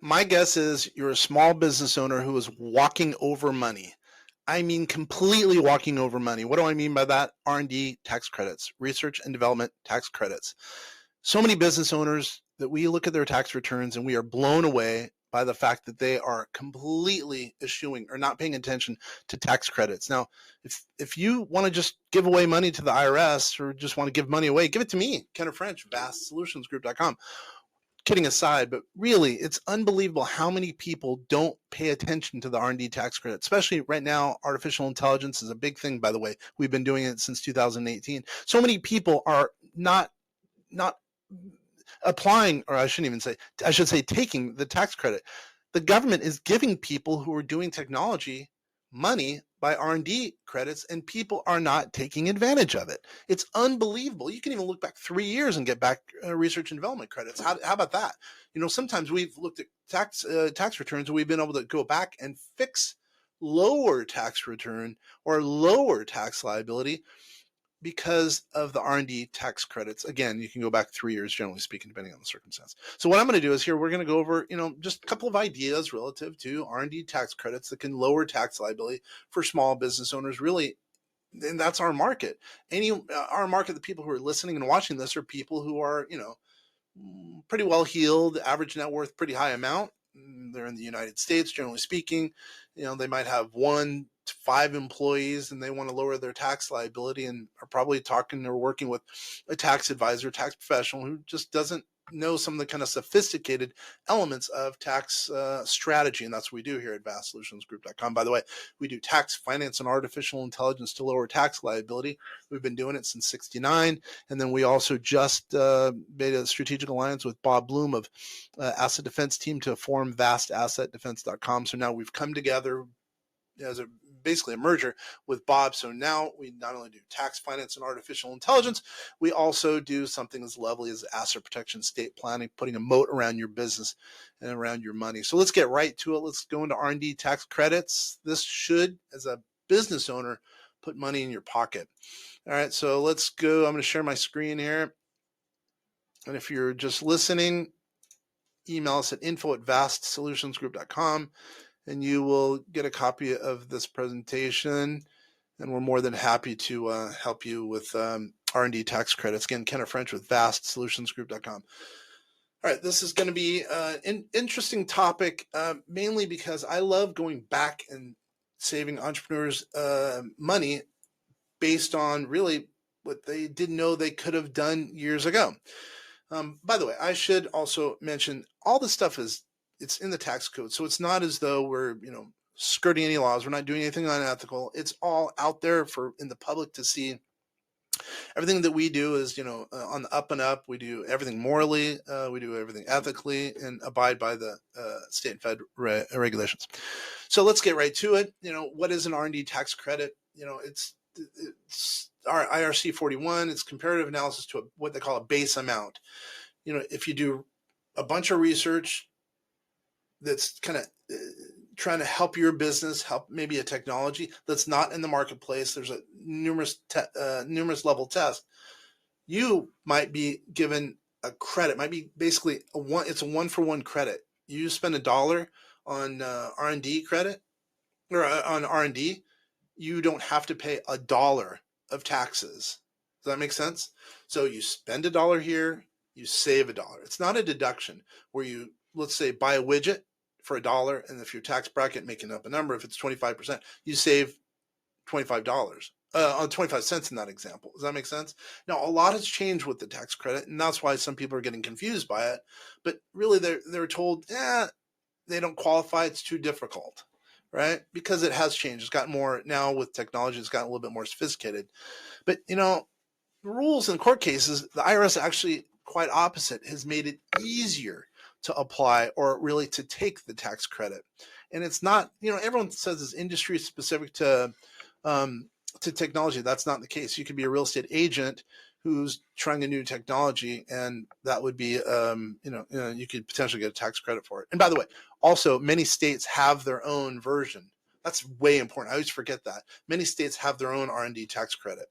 My guess is you're a small business owner who is walking over money. I mean, completely walking over money. What do I mean by that? R&D tax credits, research and development tax credits. So many business owners that we look at their tax returns and we are blown away by the fact that they are completely eschewing or not paying attention to tax credits. Now, if you want to just give away money to the IRS or just want to give money away, give it to me, Kenneth French, vastsolutionsgroup.com. Kidding aside, but really, it's unbelievable how many people don't pay attention to the R&D tax credit, especially right now. Artificial intelligence is a big thing, by the way. We've been doing it since 2018. So many people are not applying, or I should say taking the tax credit. The government is giving people who are doing technology money by R&D credits, and people are not taking advantage of it. It's unbelievable. You can even look back 3 years and get back research and development credits. How about that? Sometimes we've looked at tax returns and we've been able to go back and fix lower tax return or lower tax liability because of the R&D tax credits. Again, you can go back 3 years, generally speaking, depending on the circumstance. So what I'm going to do is here, we're going to go over, just a couple of ideas relative to R&D tax credits that can lower tax liability for small business owners, really. And that's our market. Our market, the people who are listening and watching this are people who are, pretty well heeled, average net worth, pretty high amount. They're in the United States, generally speaking. They might have 1 to 5 employees and they want to lower their tax liability and are probably talking or working with a tax advisor, tax professional who just doesn't know some of the kind of sophisticated elements of tax strategy. And that's what we do here at vastsolutionsgroup.com. By the way, we do tax finance and artificial intelligence to lower tax liability. We've been doing it since '69. And then we also just made a strategic alliance with Bob Bloom of Asset Defense Team to form vastassetdefense.com. So now we've come together as basically a merger with Bob. So now we not only do tax finance and artificial intelligence, we also do something as lovely as asset protection, estate planning, putting a moat around your business and around your money. So let's get right to it. Let's go into R&D tax credits. This should, as a business owner, put money in your pocket. All right, so let's go. I'm going to share my screen here. And if you're just listening, email us at info@vastsolutionsgroup.com. and you will get a copy of this presentation, and we're more than happy to help you with R&D tax credits. Again, Kenneth French with vastsolutionsgroup.com. All right, this is going to be an interesting topic, mainly because I love going back and saving entrepreneurs money based on really what they didn't know they could have done years ago. By the way, I should also mention all this stuff it's in the tax code. So it's not as though we're, skirting any laws. We're not doing anything unethical. It's all out there in the public to see. Everything that we do is, on the up and up. We do everything morally. We do everything ethically and abide by the state and fed regulations. So let's get right to it. What is an R&D tax credit? It's our IRC 41. It's comparative analysis to what they call a base amount. If you do a bunch of research that's kind of trying to help your business, help maybe a technology that's not in the marketplace, there's a numerous level test, you might be given a credit. Might be basically it's a 1-for-1 credit. You spend $1 on R&D credit or on R&D, you don't have to pay $1 of taxes. Does that make sense? So you spend $1 here, you save $1. It's not a deduction where you, let's say, buy a widget for $1, and if your tax bracket, making up a number, if it's 25%, you save $25 on 25 cents in that example. Does that make sense? Now, a lot has changed with the tax credit, and that's why some people are getting confused by it. But really, they're told, they don't qualify. It's too difficult, right? Because it has changed. It's gotten more now with technology. It's gotten a little bit more sophisticated. But the rules in court cases, the IRS actually quite opposite has made it easier to apply or really to take the tax credit. And it's not, everyone says it's industry specific to technology. That's not the case. You could be a real estate agent who's trying a new technology, and that would be, you could potentially get a tax credit for it. And by the way, also many states have their own version. That's way important. I always forget that. Many states have their own R&D tax credit.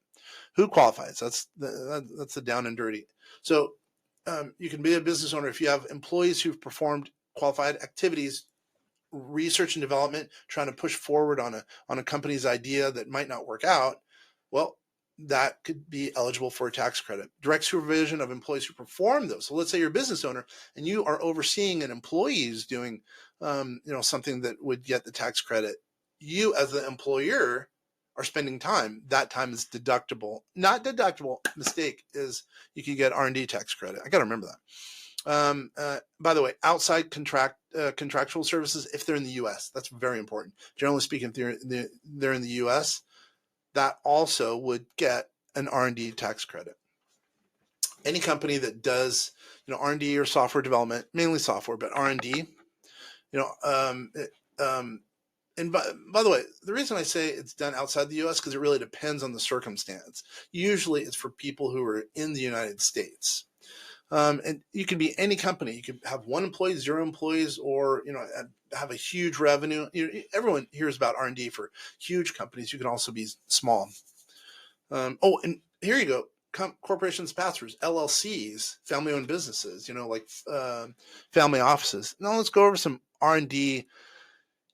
Who qualifies? That's the down and dirty. So you can be a business owner if you have employees who've performed qualified activities, research and development, trying to push forward on a company's idea that might not work out, well, that could be eligible for a tax credit. Direct supervision of employees who perform those. So let's say you're a business owner and you are overseeing an employee who's doing, something that would get the tax credit. You, as the employer, are spending time. That time is deductible. Not deductible. Mistake is you can get R&D tax credit. I got to remember that. By the way, outside contractual services, if they're in the U.S., that's very important. Generally speaking, if they're in the U.S., that also would get an R&D tax credit. Any company that does, R&D or software development, mainly software, but R&D, and by the way, the reason I say it's done outside the U.S. because it really depends on the circumstance. Usually it's for people who are in the United States. And you can be any company. You could have 1 employee, 0 employees, or have a huge revenue. Everyone hears about R&D for huge companies. You can also be small. And here you go. Corporations, pass-throughs, LLCs, family-owned businesses. Like family offices. Now let's go over some R&D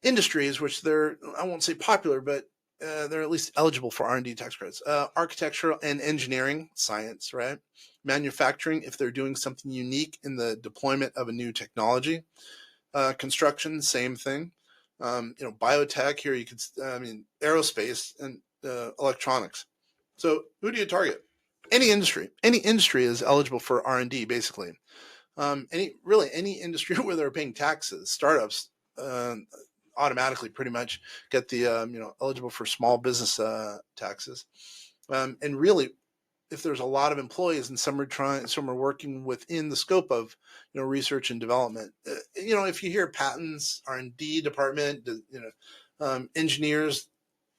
industries, which I won't say popular, but they're at least eligible for R&D tax credits. Architectural and engineering, science, right? Manufacturing, if they're doing something unique in the deployment of a new technology. Construction, same thing. Biotech, here you could, aerospace and electronics. So who do you target? Any industry is eligible for R&D, basically. Any industry where they're paying taxes, startups, automatically pretty much get the eligible for small business taxes, and really, if there's a lot of employees and some are working within the scope of research and development, if you hear patents, R&D department, engineers,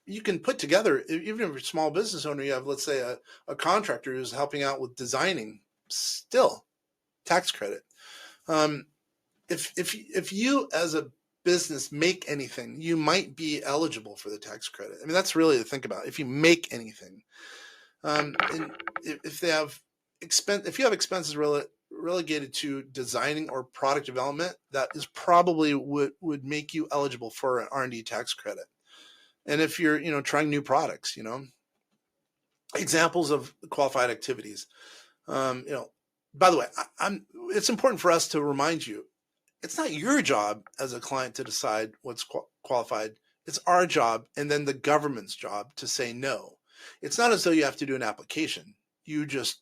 you can put together, even if you're a small business owner, you have, let's say, a contractor who's helping out with designing, still tax credit. If you as a business make anything, you might be eligible for the tax credit. That's really to think about. If you make anything, and if you have expenses relegated to designing or product development, that is probably would make you eligible for an R&D tax credit. And if you're trying new products, examples of qualified activities. By the way, it's important for us to remind you, it's not your job as a client to decide what's qualified. It's our job, and then the government's job to say no. It's not as though you have to do an application. You just,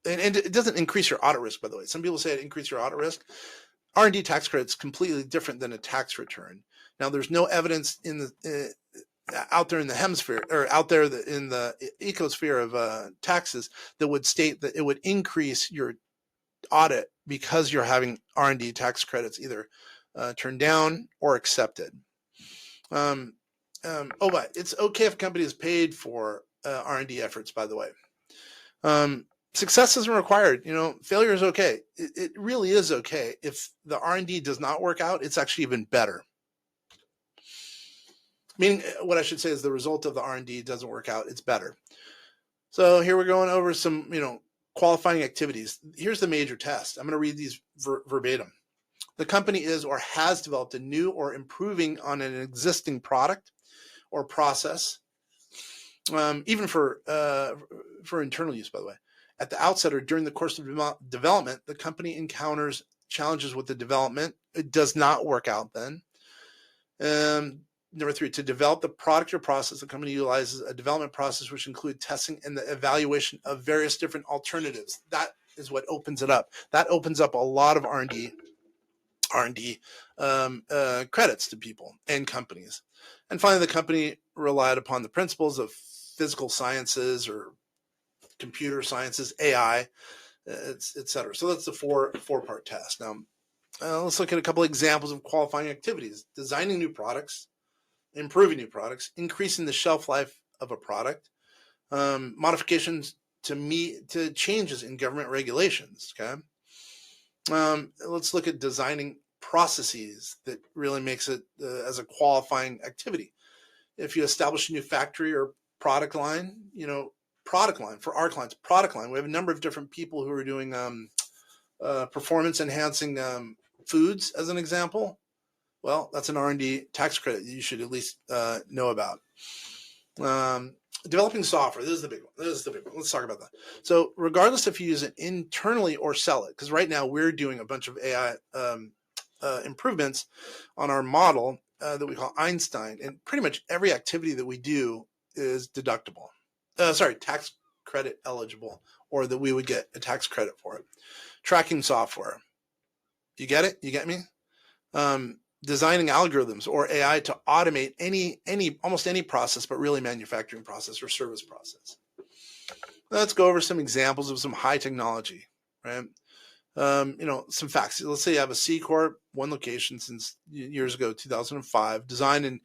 and it doesn't increase your audit risk, by the way. Some people say it increases your audit risk. R&D tax credit is completely different than a tax return. Now, there's no evidence out there in the hemisphere, or out there in the ecosphere of taxes, that would state that it would increase your audit because you're having R&D tax credits either turned down or accepted. But it's okay if a company is paid for R&D efforts, by the way. Success isn't required. Failure is okay. It really is okay. If the R&D does not work out, it's actually even better. Meaning, what I should say is the result of the R&D doesn't work out, it's better. So here we're going over some, qualifying activities. Here's the major test. I'm going to read these verbatim. The company is or has developed a new or improving on an existing product or process, even for internal use, by the way. At the outset or during the course of development, the company encounters challenges with the development. It does not work out then. Number 3, to develop the product or process, the company utilizes a development process which includes testing and the evaluation of various different alternatives. That is what opens it up. That opens up a lot of R&D credits to people and companies. And finally, the company relied upon the principles of physical sciences or computer sciences, AI, etc. So that's the four-part test. Now, let's look at a couple examples of qualifying activities: designing new products, improving new products, increasing the shelf life of a product, modifications to changes in government regulations. Okay, let's look at designing processes that really makes it as a qualifying activity. If you establish a new factory or product line, for our clients, product line. We have a number of different people who are doing performance enhancing foods as an example. Well, that's an R&D tax credit you should at least know about. Developing software. This is the big one. Let's talk about that. So regardless if you use it internally or sell it, because right now we're doing a bunch of AI improvements on our model that we call Einstein, and pretty much every activity that we do is deductible. Tax credit eligible, or that we would get a tax credit for it. Tracking software. You get it? You get me? Designing algorithms or AI to automate almost any process, but really manufacturing process or service process. Let's go over some examples of some high technology, right? Some facts. Let's say you have a C Corp, one location since years ago, 2005, design and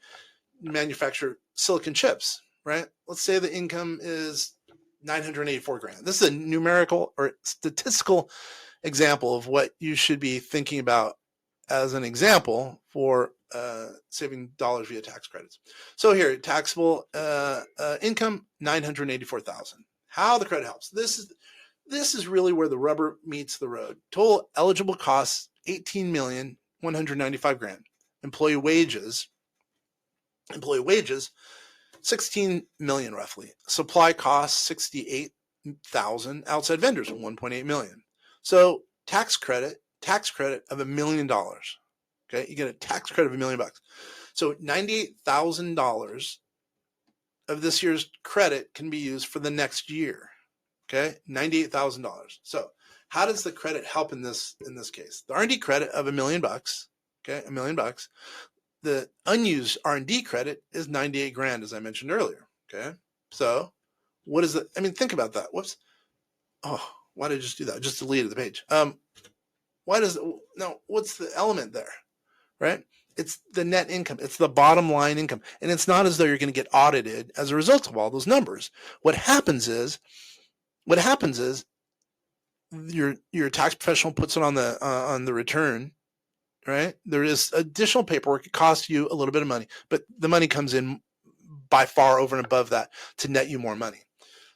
manufacture silicon chips, right? Let's say the income is 984 grand. This is a numerical or statistical example of what you should be thinking about as an example for saving dollars via tax credits. So here, taxable income, 984,000. How the credit helps. This is really where the rubber meets the road. Total eligible costs, 18,195 grand. Employee wages, 16 million roughly. Supply costs, 68,000. Outside vendors, 1.8 million. So tax credit of $1 million. Okay, you get a tax credit of $1 million. So $98,000 of this year's credit can be used for the next year. Okay, $98,000. So how does the credit help in this case? The R&D credit of $1 million. Okay, $1 million. The unused R&D credit is 98 grand, as I mentioned earlier. Okay, so what is it? I mean, think about that. Whoops. Oh, why did I just do that? I just deleted the page. What's the element there, right? It's the net income. It's the bottom line income. And it's not as though you're going to get audited as a result of all those numbers. What happens is your tax professional puts it on the return, right? There is additional paperwork. It costs you a little bit of money, but the money comes in by far over and above that to net you more money.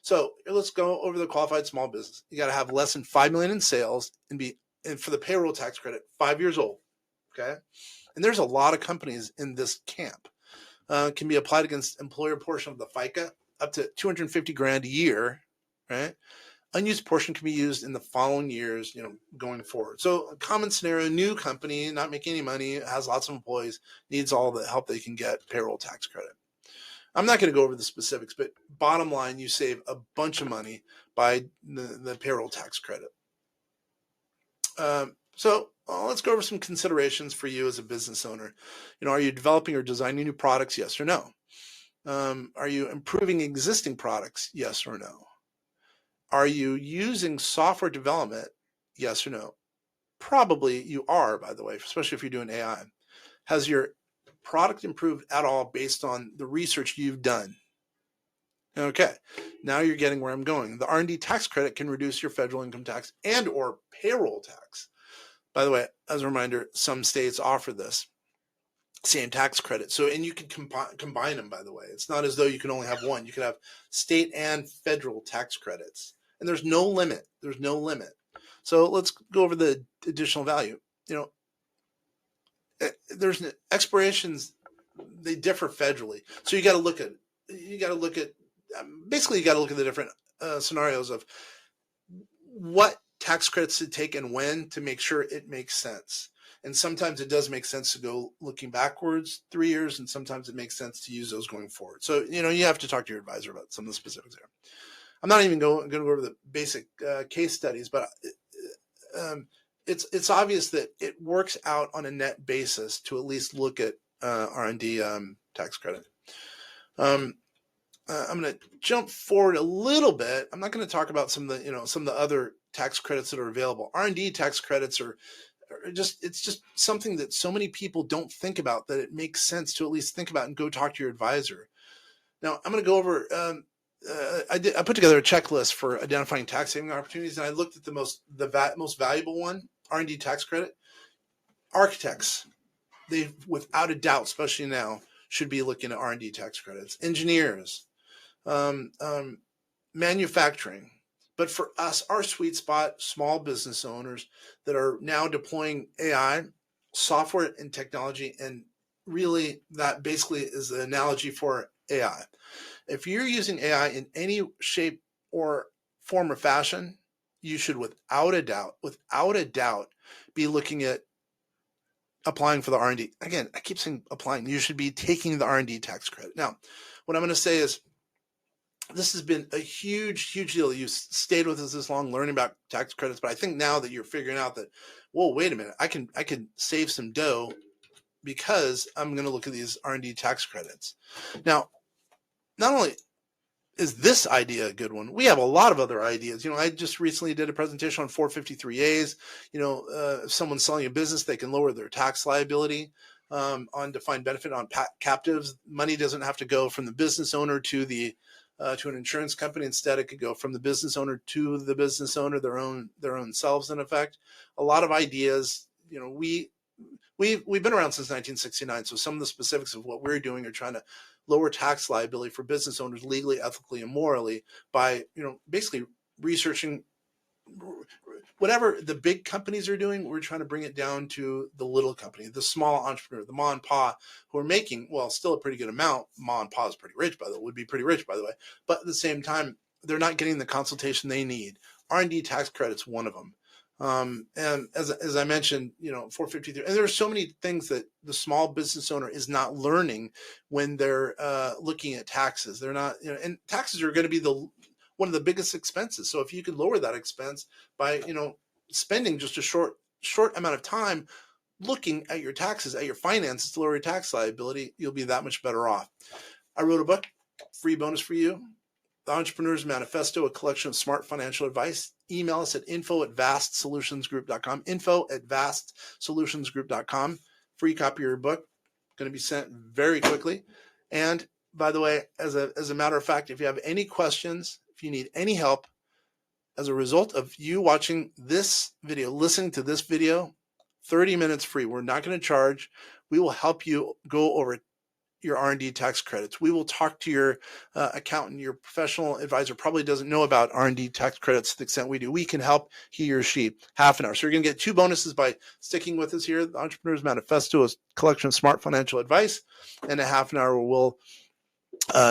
So let's go over the qualified small business. You got to have less than 5 million in sales and for the payroll tax credit, 5 years old. Okay. And there's a lot of companies in this camp. Can be applied against employer portion of the FICA up to 250 grand a year, right? Unused portion can be used in the following years, going forward. So a common scenario, new company, not making any money, has lots of employees, needs all the help they can get, payroll tax credit. I'm not going to go over the specifics, but bottom line, you save a bunch of money by the payroll tax credit. Let's go over some considerations for you as a business owner. Are you developing or designing new products? Yes or no? Are you improving existing products? Yes or no? Are you using software development? Yes or no? Probably you are, by the way, especially if you're doing AI. Has your product improved at all based on the research you've done? Okay, now you're getting where I'm going. The R&D tax credit can reduce your federal income tax and or payroll tax. By the way, as a reminder, some states offer this same tax credit. So, and you can combine them, by the way. It's not as though you can only have one. You can have state and federal tax credits. And there's no limit. There's no limit. So let's go over the additional value. There's expirations, they differ federally. So you got to look at the different scenarios of what tax credits to take and when to make sure it makes sense. And sometimes it does make sense to go looking backwards 3 years, and sometimes it makes sense to use those going forward. So, you have to talk to your advisor about some of the specifics there. I'm not even going to go over the basic case studies, but it's obvious that it works out on a net basis to at least look at R&D tax credit. I'm going to jump forward a little bit. I'm not going to talk about some of the other tax credits that are available. R&D tax credits it's just something that so many people don't think about, that it makes sense to at least think about and go talk to your advisor. Now, I'm going to go over, I put together a checklist for identifying tax saving opportunities, and I looked at the most valuable one, R&D tax credit. Architects, they, without a doubt, especially now, should be looking at R&D tax credits. Engineers, manufacturing. But for us, our sweet spot, small business owners that are now deploying AI software and technology, and really that basically is the analogy for AI. If you're using AI in any shape or form or fashion, you should without a doubt, be looking at applying for the R&D. Again, I keep saying applying. You should be taking the R&D tax credit. Now, what I'm going to say is this has been a huge deal. You stayed with us this long learning about tax credits, but I think now that you're figuring out that, whoa, wait a minute, I can save some dough because I'm going to look at these R&D tax credits. Now, not only is this idea a good one, we have a lot of other ideas. I just recently did a presentation on 453As. If someone's selling a business, they can lower their tax liability on defined benefit on captives. Money doesn't have to go from the business owner to an insurance company. Instead, it could go from the business owner to the business owner, their own selves, in effect. A lot of ideas. We've been around since 1969, so some of the specifics of what we're doing are trying to lower tax liability for business owners legally, ethically, and morally by basically researching whatever the big companies are doing. We're trying to bring it down to the little company, the small entrepreneur, the ma and pa, who are making, well, still a pretty good amount. Ma and pa is pretty rich, would be pretty rich, by the way. But at the same time, they're not getting the consultation they need. R&D tax credit's one of them. And as I mentioned, 453, and there are so many things that the small business owner is not learning when they're looking at taxes. They're not, and taxes are going to be one of the biggest expenses. So if you could lower that expense by, spending just a short amount of time looking at your taxes, at your finances to lower your tax liability, you'll be that much better off. I wrote a book, free bonus for you, The Entrepreneur's Manifesto, a collection of smart financial advice. Email us at info@vastsolutionsgroup.com, info@vastsolutionsgroup.com. Free copy of your book, going to be sent very quickly. And by the way, as a matter of fact, if you have any questions, if you need any help as a result of you watching this video, listening to this video, 30 minutes free. We're not going to charge. We will help you go over your R&D tax credits. We will talk to your accountant. Your professional advisor probably doesn't know about R&D tax credits to the extent we do. We can help he or she half an hour. So you're going to get 2 bonuses by sticking with us here. The Entrepreneur's Manifesto is a collection of smart financial advice, and a half an hour where we'll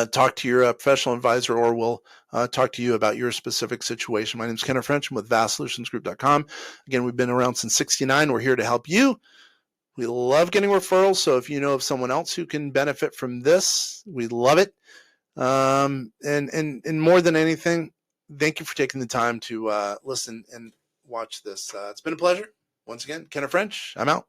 talk to your professional advisor, or we'll talk to you about your specific situation. My name is Kenneth French. I'm with vastsolutionsgroup.com. Again, we've been around since '69. We're here to help you. We love getting referrals, so if you know of someone else who can benefit from this, we love it. And more than anything, thank you for taking the time to listen and watch this. It's been a pleasure. Once again, Kenneth French, I'm out.